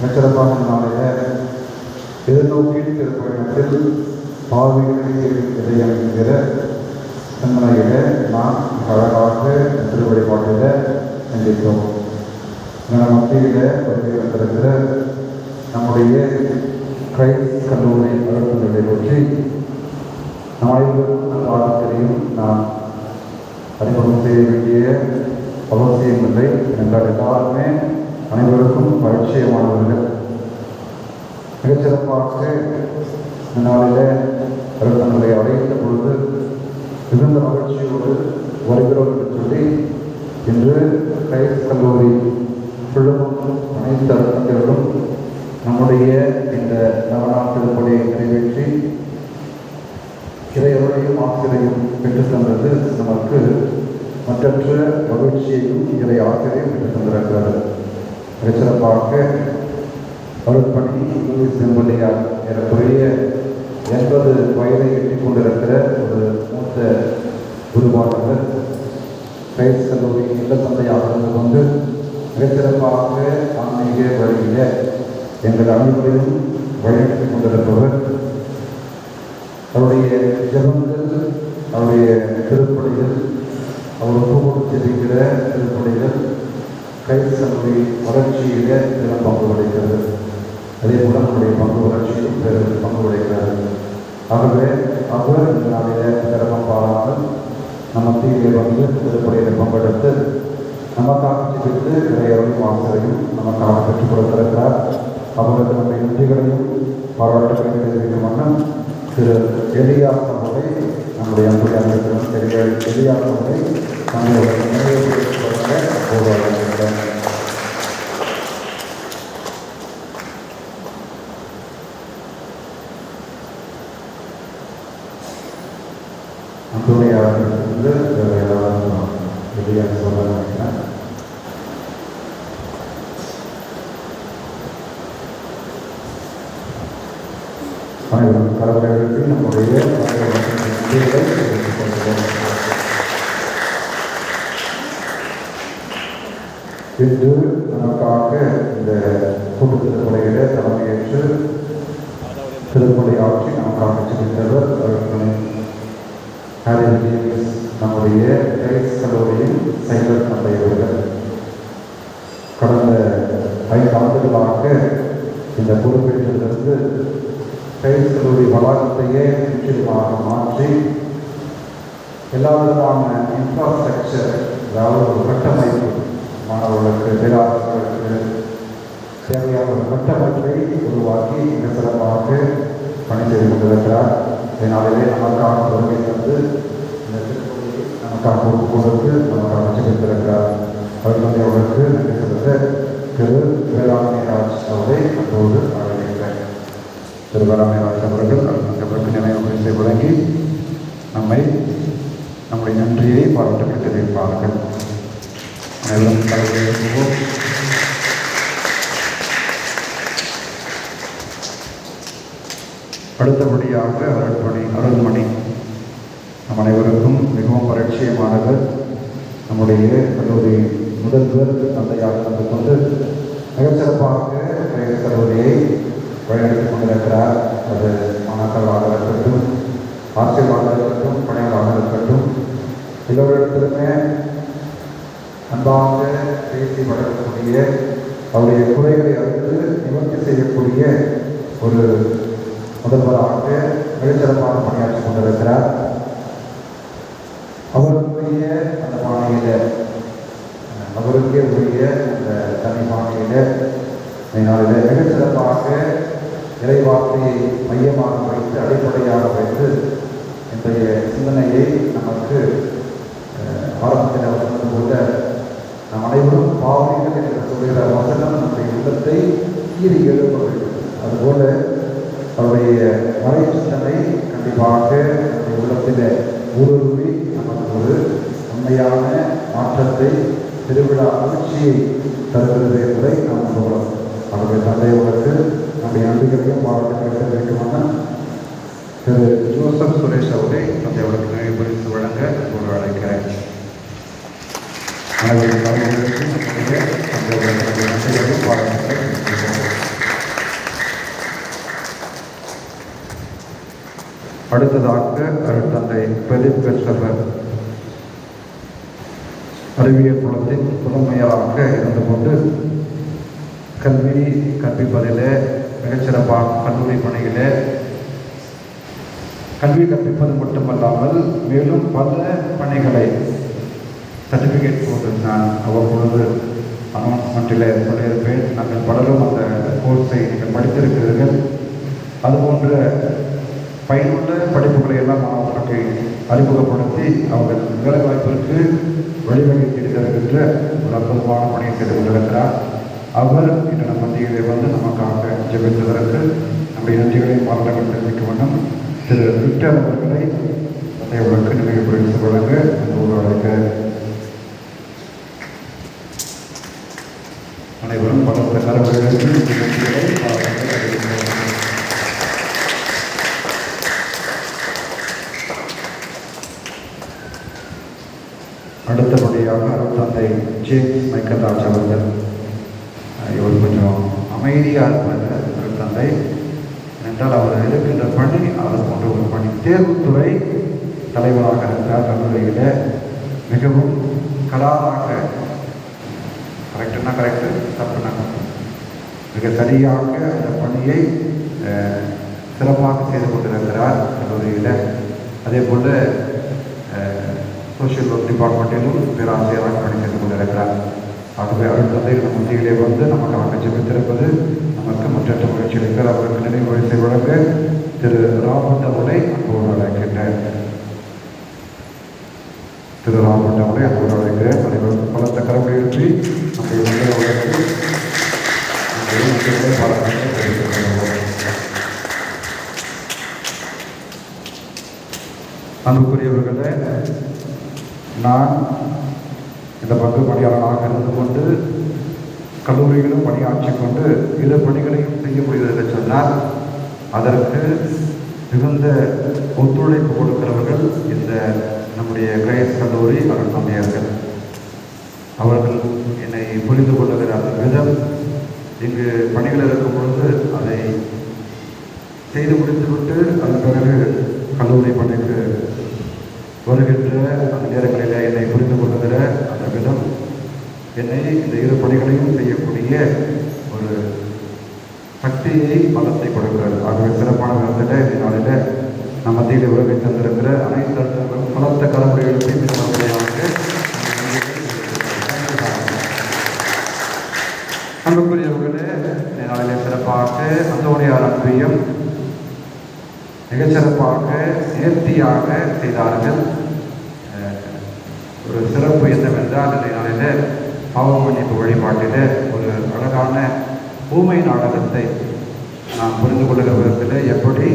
மிகச்சிறப்பான நாளில் எதிர்நோக்கின் திருப்பயணத்தில் பாவிகளின் இதயம் என்கிற சிந்தனையில நாம் அழகாக திருவழிபாட்டில் சிந்தித்தோம். மத்தியில் வருகை வந்திருக்கிற நம்முடைய கிரைஸ்ட் கல்லூரி அலுவலர்களை பற்றி நம் அனைவருக்கும் பாடத்திலையும் நாம் அறிமுகம் செய்ய வேண்டிய அவசியம் இல்லை என்றால் எல்லாருமே அனைவருக்கும் பரிச்சயமானவர்கள். மிகச்சிறப்பாக இந்த நாளில் அலுவலர்களை அடைந்த பொழுது மிகுந்த மகிழ்ச்சியோடு வருகிறோம் என்று சொல்லி இன்று கிரைஸ்ட் கல்லூரி குழுமம் அனைத்து அலுவலர்களும் நம்முடைய இந்த நவநாட்டு பணியை நிறைவேற்றி இறையவரையும் ஆசிரியையும் பெற்றுத் தந்தது நமக்கு மற்றற்ற மகிழ்ச்சியையும் இறை ஆசிரியம் பெற்றுத் தந்திருக்கிறது. மிகச்சிறப்பாக அருட்பணி செம்பொழியார் ஏறக்குறைய 80 வயதை எட்டிக் கொண்டிருக்கிற ஒரு மூத்த குருவானவர் கிரைஸ்ட் கல்லூரி இல்ல தந்தையாக இருந்து கொண்டு மிகச்சிறப்பாக ஆன்மீக வழியில் எங்கள் அனைவரையும் வழிநடத்திக் கொண்டிருப்பவர். அவருடைய ஜபங்கள், அவருடைய திருப்பணிகள், அவர் ஒப்புக்கொண்டு தெரிவிக்கிற திருப்பணிகள் கிரைஸ்ட் கல்லூரி வளர்ச்சியில பெரும் பங்கு வகிக்கிறது. அதே போல நம்முடைய பங்கு வளர்ச்சியிலும் பெரும் பங்கு வகிக்கிறது. ஆகவே அவர் இந்த நாளில சிரமம் பாராமல் நம்ம தீவிர வந்து திருப்பணியில் பங்கெடுத்து நமக்காக சிரித்து இறையவரையும் ஆசிரியையும் நமக்காக பெற்றுக் கொடுத்திருக்கிறார். அவர்களுக்கு நம்முடைய நன்றிகளையும் பாராட்டுகளையும் தெரிவிக்கும் வண்ணம் திரு எலியாஸ் அவர்களை நம்முடைய அன்புடைய எலியாஸ் அவர்களை நம்முடைய அன்புடைய அவர்களுக்கு எலியாஸ் சொல்ல நினைக்கிறேன். அனைவரும் கடவுளுக்கு நம்முடைய இன்று நமக்காக இந்த கூட்டு திருப்பணியில தலைமையேற்று திருப்பணி ஆட்சி நமக்காக சிரித்தவர் நம்முடைய கிரைஸ்ட் கல்லூரியின் செயலர் தந்தையவர்கள். கடந்த 5 ஆண்டுகளாக இந்த பொறுப்பேற்றிலிருந்து கிரைஸ்ட் கல்லூரி வளாகத்தையே முற்றிலுமாக மாற்றி எல்லா விதமான இன்ஃப்ராஸ்ட்ரக்சர், அதாவது ஒரு கட்டமைப்பு, மாணவர்களுக்கு பேராசிரியர்களுக்கு தேவையான ஒரு கட்டமைப்பை உருவாக்கி மிக சிறப்பாக பணி செய்து கொண்டிருக்கிறார். இதனாலே நமக்காக வருகை வந்து இந்த திருப்பணியை நமக்காக ஒப்புக் கொடுத்து நமக்காக வச்சிருக்கிறார். அவர் வந்து அவர்களுக்கு நன்றி செலுத்த திரு வேளாண்மை ராஜ் அவரை அப்போது அழைக்கிறேன். திரு வேளாண்மை ராஜ் அவர்கள் அவர்களுக்கு நினைவு பரிசை வழங்கி நம்முடைய நன்றியை பாராட்டுக்கு தெரிவிப்பார்கள். அடுத்தபடியாக அருள்மணி நம் அனைவருக்கும் மிகவும் பரிச்சயமானவர். நம்முடைய கல்லூரி முதல்வர் தந்தையாக கலந்து கொண்டு மிகச்சிறப்பாக கல்லூரியை வழிநடத்திக் கொண்டிருக்கிறார். அது மாணாக்கராக இருக்கட்டும், ஆசிரியராக இருக்கட்டும், பணியாளராக இருக்கட்டும், எல்லோரிடத்திலுமே அன்பாக பேசி வளர்க்கக்கூடிய, அவருடைய குறைகளை அறிந்து நிவர்த்தி செய்யக்கூடிய ஒரு முதல்வராக மிகச்சிறப்பாக பணியாற்றிக் கொண்டிருக்கிறார். அவருடைய அந்த பாணியில், அவருக்கே உரிய அந்த தனி பாணியில் நாளில் மிகச்சிறப்பாக இறைவார்த்தையை மையமாக வைத்து, அடிப்படையாக வைத்து இன்றைய சிந்தனையை நமக்கு ஆரம்பத்தில் வந்தது போல நம் அனைவரும் பாவனைகள் என்று சொல்கிற வசனம் நம்முடைய உள்ளத்தை ஈறி எழுப்ப வேண்டும். அதுபோல அவருடைய மறை சிந்தனை கண்டிப்பாக நம்முடைய உள்ளத்தில் ஊடுருவி நமக்கு ஒரு உண்மையான மாற்றத்தை, திருவிழா மகிழ்ச்சியை தருகிறது என்பதை நாம் நம்புகிறோம். அவருடைய தந்தையோருக்கு நம்முடைய நன்றிகளையும் பாராட்டுகளை தெரிவிக்குமான திரு ஜோசப் சுரேஷ் அவரை தந்தையோருக்கு நினைவு பரிசு வழங்க ஒரு அழைக்கிறேன். அனைவரும் தலைவர்களுக்கும் நம்முடைய தந்தையோருக்கு நன்றிகளையும் பாராட்டுகளை தெரிவிக்கிறோம். அடுத்ததாக அருட்தந்தை பிரதீப் கிறிஸ்டபர் அறிவியல் புலத்தின் புலமையராக இருந்து கொண்டு கல்வி கற்பிப்பதிலே மிகச்சிறப்பாக கல்லூரி பணியிலே கல்வி கற்பிப்பது மட்டுமல்லாமல் மேலும் பல பணிகளை சர்டிஃபிகேட் போட்டு நான் அவ்வப்பொழுது அனௌன்ஸ்மெண்ட்டில் சொல்லியிருப்பேன். நாங்கள் பலரும் அந்த கோர்ஸை நீங்கள் படித்திருக்கிறீர்கள். அதுபோன்ற பயனுள்ள படிப்புகளை எல்லாம் மாணவர்களுக்கு அறிமுகப்படுத்தி அவர்கள் வேலை வாய்ப்பிற்கு வழிவகை தருகின்ற ஒரு அற்புதமான பணியை செய்து கொண்டிருக்கிறார். அவர் இன்று நம் மத்தியிலே வந்து நமக்காக ஜெபித்ததற்கு நம்முடைய நன்றிகளை பாராட்டுகள் தெரிவிக்க வேண்டும். திரு விக்டர் அவர்களை அவர்களுக்கு நினைவு பரிசு வழங்க அழைக்க அனைவரும் பலத்த கரவர்களுக்கு நன்றிகளை அடுத்தபடியாக அருட்தந்தை ஜேம்ஸ் மைக்கேல்ராஜ் அவர்கள். இவர் கொஞ்சம் அமைதியாக இருப்பார் அருட்தந்தை. என்றால் அவர் இருக்கின்ற பணி அதை போன்ற ஒரு பணி. தேர்வுத்துறை தலைவராக இருக்கிறார். கல்லூரியில் மிகவும் கலாராக, கரெக்டுன்னா கரெக்டு, தப்புனா மிக சரியாக அந்த பணியை சிறப்பாக செய்து கொண்டிருக்கிறார் கல்லூரியில். அதே போல் சோஷியல் ஒர்க் டிபார்ட்மெண்ட்டிலும் பேராசிரியராக பணி செய்து கொண்டிருக்கிறார். ஆகவே அடுத்ததை நம் மத்தியிலே வந்து நமக்காக ஜெபித்திருப்பது நமக்கு மற்ற மகிழ்ச்சி அளிக்கிறார். அவருக்கு நினைவு வரிசை வழங்க திரு ராபர்ட் அவரை அன்போடு அழைக்கின்றேன். திரு ராபர்ட் அவரை அன்போடு அழைக்கிறேன். அனைவரும் பலத்த கரங்களை ஏற்றி நம்முடைய வழக்கு அன்புக்குரியவர்களே, நான் இந்த பங்கு பணியாளராக இருந்து கொண்டு கல்லூரிகளும் பணியாற்றி கொண்டு இரு பணிகளையும் செய்ய முடிகிறது என்று சொன்னால் அதற்கு மிகுந்த ஒத்துழைப்பு கொடுக்கிறவர்கள் இந்த நம்முடைய கிரைஸ் கல்லூரி அருட்தந்தையர்கள். அவர்கள் என்னை புரிந்து கொள்ளுகிற அந்த விதம், இங்கு பணிகள் இருக்கும் பொழுது அதை செய்து முடித்துவிட்டு அதன் பிறகு கல்லூரி பணிக்கு வருகின்ற அந்த நேரங்களில் என்னை புரிந்து கொள்ளுகிற அந்த விதம் என்னை இந்த இரு பணிகளையும் செய்யக்கூடிய ஒரு சக்தியை பலத்தை கொடுக்கிறது. ஆகவே சிறப்பான விதத்தில் இந்த நாளில் நம் மத்தியில் உறவை தந்திருக்கிற அனைத்து பலத்த கலமுறைகளுக்கு மிக முறையாக அன்புக்குரியவர்களே, இந்த நாளிலே சிறப்பாக அந்தோனியார் அன்பியம் மிகச்சிறப்பாக நேர்த்தியாக செய்தார்கள். ஒரு சிறப்பு என்னவென்றால் இந்த நாளில் பாவ மன்னிப்பு வழிபாட்டில் ஒரு அழகான ஊமை நாடகத்தை நாம் புரிந்து கொள்ளுகிற விதத்தில் எப்படி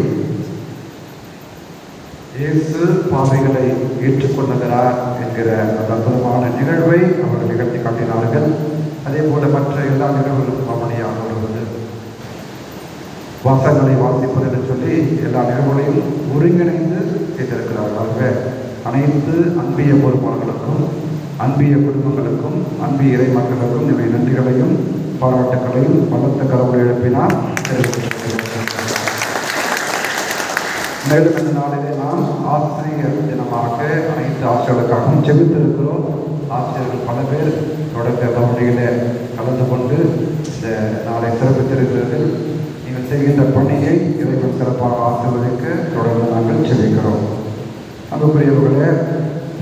இயேசு பாவிகளை ஏற்றுக்கொள்ளுகிறார் என்கிற அந்த அற்புதமான நிகழ்வை அவர்கள் நிகழ்த்தி காட்டினார்கள். அதே போல மற்ற எல்லா நிகழ்வுகளும் அவனையாக வருவது, வாசகங்களை வாசிப்பது என்று சொல்லி எல்லா நிகழ்வுகளையும் ஒருங்கிணைந்து செய்திருக்கிறார்கள். ஆகவே அனைத்து அன்பிய பொறுப்பாளர்களுக்கும் அன்பிய குடும்பங்களுக்கும் அன்பிய இறை மக்களுக்கும் இவை நன்றிகளையும் பாராட்டுக்களையும் பலத்த கரவுகளை எழுப்பினால் மேலும் இந்த நாளிலே நாம் ஆசிரியர் தினமாக அனைத்து ஆசிரியர்களுக்காகவும் ஜெபித்திருக்கிறோம். ஆசிரியர்கள் பல பேர் தொடக்க கல்லூரியிலே கலந்து கொண்டு இந்த நாளை சிறப்பித்திருக்கிறார்கள். நீங்கள் செய்கின்ற பணியை இறைவன் சிறப்பாக ஆசிர்வதிக்க தொடர்ந்து நாங்கள் ஜெபிக்கிறோம். அன்புக்குரியவர்களே,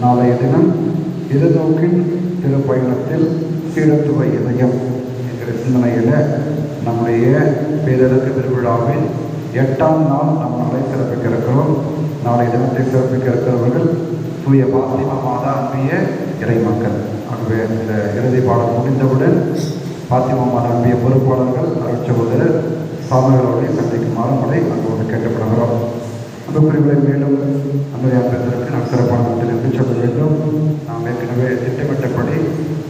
நாளைய தினம் எதிர்நோக்கின் திருப்பயணத்தில் சீடத்துவ இதயம் என்கிற சிந்தனையில் நம்முடைய பேரரசு திருவிழாவின் 8ஆம் நாள் நாம் நாளை சிறப்பிக்க இருக்கிறோம். நாளை தினத்தை சிறப்பிக்க இருக்கிறவர்கள் தூய பாத்திமா மாதா அன்பிய இறை மக்கள். ஆகவே இந்த இறுதி பாடல் முடிந்தவுடன் பாத்திமா மாதா அன்பிய பொறுப்பாளர்கள் அருட்சகோதரர் சாமிகளோடு சந்திக்குமாறு முறை அன்போடு கேட்டுக்கொள்கிறோம். அந்த குறிப்புகளை மேலும் அந்த யாத்திரத்திற்கு நாம் சிறப்பான விதத்தில் சொல்ல வேண்டும். நாம் ஏற்கனவே திட்டமிட்டபடி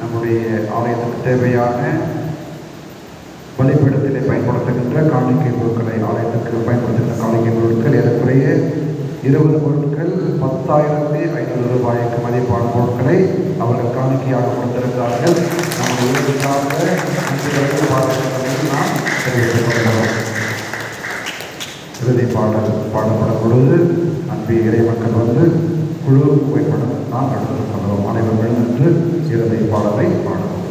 நம்முடைய ஆலயத்துக்கு தேவையான வழிபடத்திலே பயன்படுத்துகின்ற காணிக்கை பொருட்களை, ஆலயத்துக்கு பயன்படுத்துகின்ற காணிக்கை பொருட்கள் ஏறக்குறைய 20 பொருட்கள் 10,500 ரூபாய்க்கு மதிப்பான பொருட்களை அவர்கள் காணிக்கையாக கொடுத்திருக்கிறார்கள். நமது உறுதிக்காக நாம் தெரிவித்துக் கொள்கிறோம். இறுதி பாடல் பாடப்படும் பொழுது அன்பு இறை மக்கள் வந்து குழு புகைப்படம் நாம் எடுத்துக்கொள்வோம். அனைவரும் எழுந்து இறுதி பாடலை பாடுவோம்.